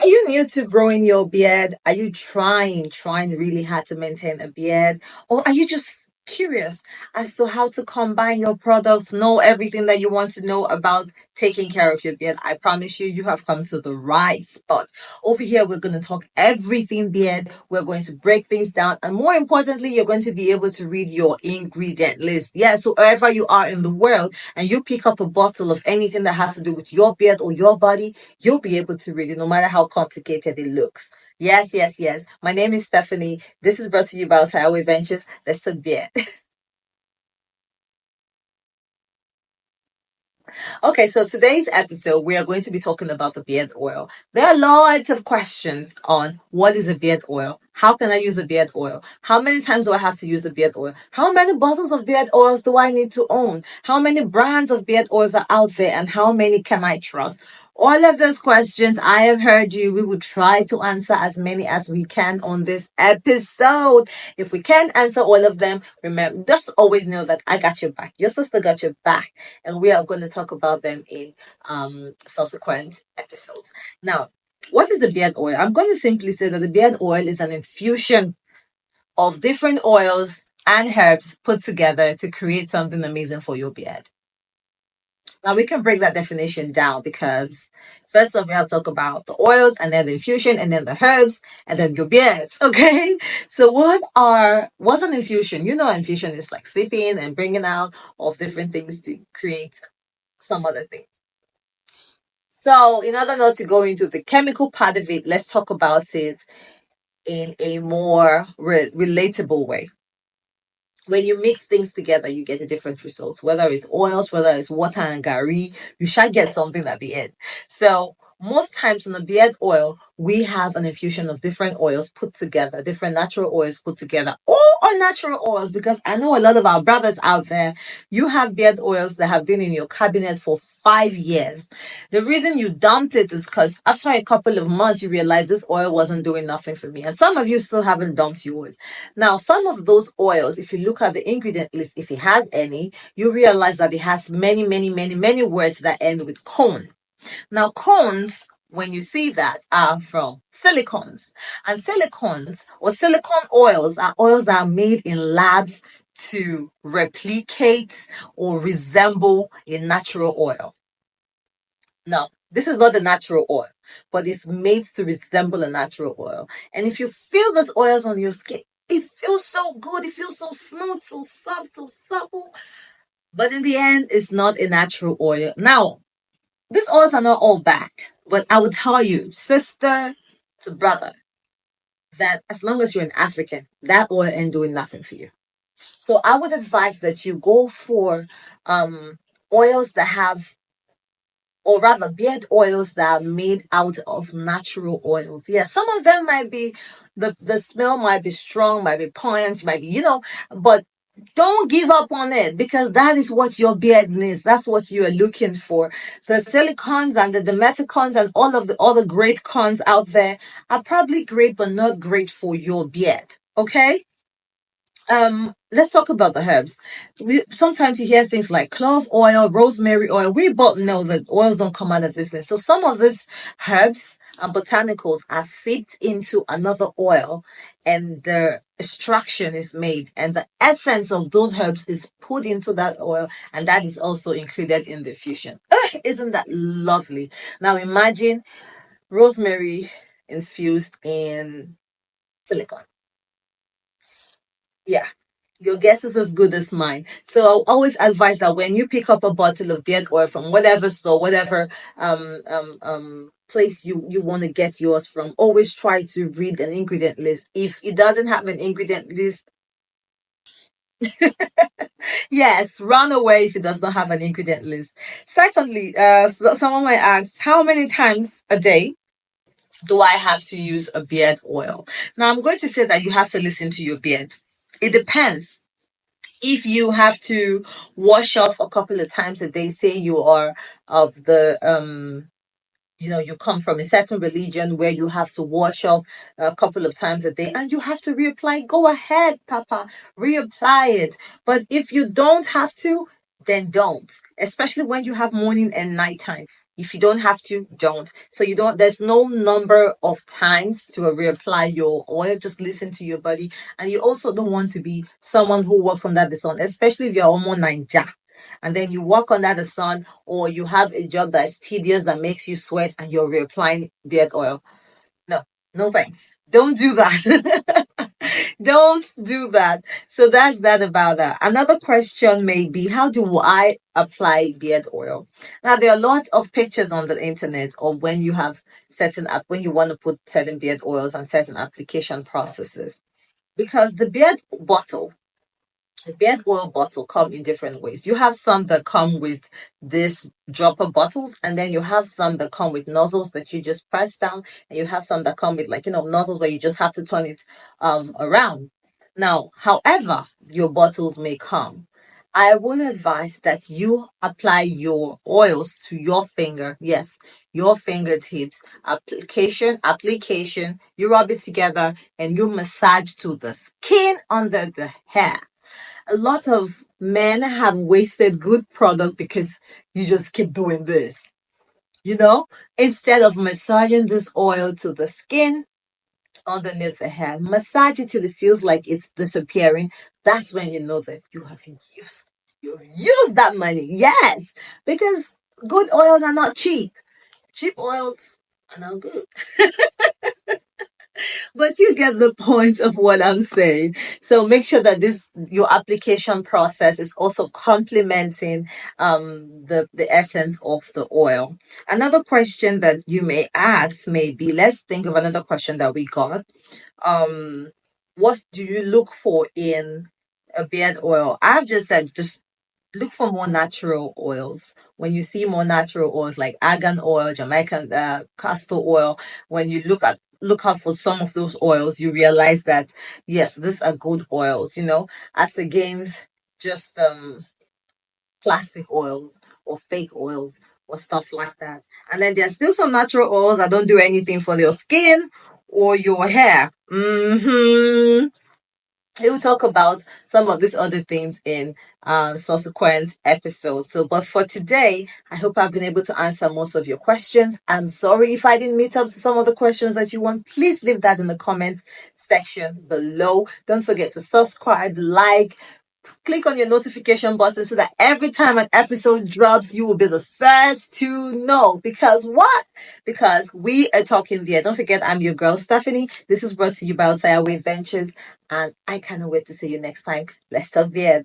Are you new to growing your beard? Are you trying really hard to maintain a beard? Or are you just curious as to how to combine your products, know everything that you want to know about taking care of your beard? I promise you, you have come to the right spot. Over here, we're going to talk everything beard. We're going to break things down. And more importantly, you're going to be able to read your ingredient list. Yeah, so wherever you are in the world and you pick up a bottle of anything that has to do with your beard or your body, you'll be able to read it no matter how complicated it looks. Yes, yes, yes. My name is Stephanie. This is brought to you by Highway Ventures. Let's talk beard. Okay, so today's episode, we are going to be talking about the beard oil. There are lots of questions on what is a beard oil? How can I use a beard oil? How many times do I have to use a beard oil? How many bottles of beard oils do I need to own? How many brands of beard oils are out there and how many can I trust? All of those questions, I have heard you. We will try to answer as many as we can on this episode. If we can't answer all of them, remember, just always know that I got your back. Your sister got your back, and we are going to talk about them in subsequent episodes. Now, what is the beard oil? I'm going to simply say that the beard oil is an infusion of different oils and herbs put together to create something amazing for your beard. Now we can break that definition down because first off we have to talk about the oils and then the infusion and then the herbs and then your beards. Okay. So what's an infusion? You know, infusion is like sipping and bringing out of different things to create some other thing. So in order not to go into the chemical part of it, let's talk about it in a more relatable way. When you mix things together, you get a different result. Whether it's oils, whether it's water and gari, you shall get something at the end. So most times in the beard oil, we have an infusion of different oils put together, different natural oils put together, or unnatural oils, because I know a lot of our brothers out there, you have beard oils that have been in your cabinet for 5 years. The reason you dumped it is because after a couple of months, you realize this oil wasn't doing nothing for me. And some of you still haven't dumped yours. Now, some of those oils, if you look at the ingredient list, if it has any, you realize that it has many words that end with cone. Now, cones, when you see that, are from silicones. And silicones or silicone oils are oils that are made in labs to replicate or resemble a natural oil. Now, this is not the natural oil, but it's made to resemble a natural oil. And if you feel those oils on your skin, it feels so good. It feels so smooth, so soft, so supple. But in the end, it's not a natural oil. Now, these oils are not all bad, but I would tell you, sister to brother, that as long as you're an African, that oil ain't doing nothing for you. So I would advise that you go for oils that have, or rather beard oils that are made out of natural oils. Yeah, some of them might be, the smell might be strong, might be pungent, might be, but don't give up on it because that is what your beard needs. That's what you are looking for. The silicones and the Demeticons and all of the other great cons out there are probably great, but not great for your beard. Okay? Let's talk about the herbs. We sometimes you hear things like clove oil, rosemary oil. We both know that oils don't come out of this list. So some of these herbs and botanicals are sipped into another oil and the extraction is made and the essence of those herbs is put into that oil and that is also included in the fusion. Isn't that lovely? Now imagine rosemary infused in silicone. Yeah, your guess is as good as mine. So I'll always advise that when you pick up a bottle of beard oil from whatever store, whatever place you want to get yours from, always try to read an ingredient list. If it doesn't have an ingredient list, yes, run away if it does not have an ingredient list. Secondly, someone might ask, how many times a day do I have to use a beard oil? Now I'm going to say that you have to listen to your beard. It depends. If you have to wash off a couple of times a day, say you are of the you come from a certain religion where you have to wash off a couple of times a day and you have to reapply, go ahead, papa, reapply it. But if you don't have to, then don't, especially when you have morning and nighttime. If you don't have to, don't. So you don't, there's no number of times to reapply your oil. Just listen to your body. And you also don't want to be someone who works under the sun, especially if you're almost ninja. And then you work under the sun, or you have a job that's tedious that makes you sweat and you're reapplying beard oil. No, no thanks. Don't do that. Don't do that. So that's that about that. Another question may be, how do I apply beard oil? Now there are lots of pictures on the internet of when you have certain up when you want to put certain beard oils and certain application processes. Because the beard bottle, the beard oil bottle come in different ways. You have some that come with this dropper bottles, and then you have some that come with nozzles that you just press down, and you have some that come with, like, nozzles where you just have to turn it around. Now, however your bottles may come, I would advise that you apply your oils to your finger. Yes, your fingertips. Application. You rub it together and you massage to the skin under the hair. A lot of men have wasted good product because you just keep doing this. Instead of massaging this oil to the skin underneath the hair, massage it till it feels like it's disappearing. That's when you know that you've used that money. Yes, because good oils are not cheap. Cheap oils are not good. But you get the point of what I'm saying. So make sure that this your application process is also complementing the essence of the oil. Another question that you may ask may be, let's think of another question that we got. Um what do you look for in a beard oil? I've just said, just look for more natural oils. When you see more natural oils like argan oil, Jamaican castor oil, when you look out for some of those oils, you realize that yes, these are good oils. As against just plastic oils or fake oils or stuff like that. And then there's still some natural oils that don't do anything for your skin or your hair. We'll talk about some of these other things in subsequent episodes. So, but for today, I hope I've been able to answer most of your questions. I'm sorry if I didn't meet up to some of the questions that you want. Please leave that in the comment section below. Don't forget to subscribe, like, click on your notification button so that every time an episode drops, you will be the first to know. Because what? Because we are talking there. Don't forget, I'm your girl, Stephanie. This is brought to you by Osaya Way Ventures, and I cannot wait to see you next time. Let's talk beard.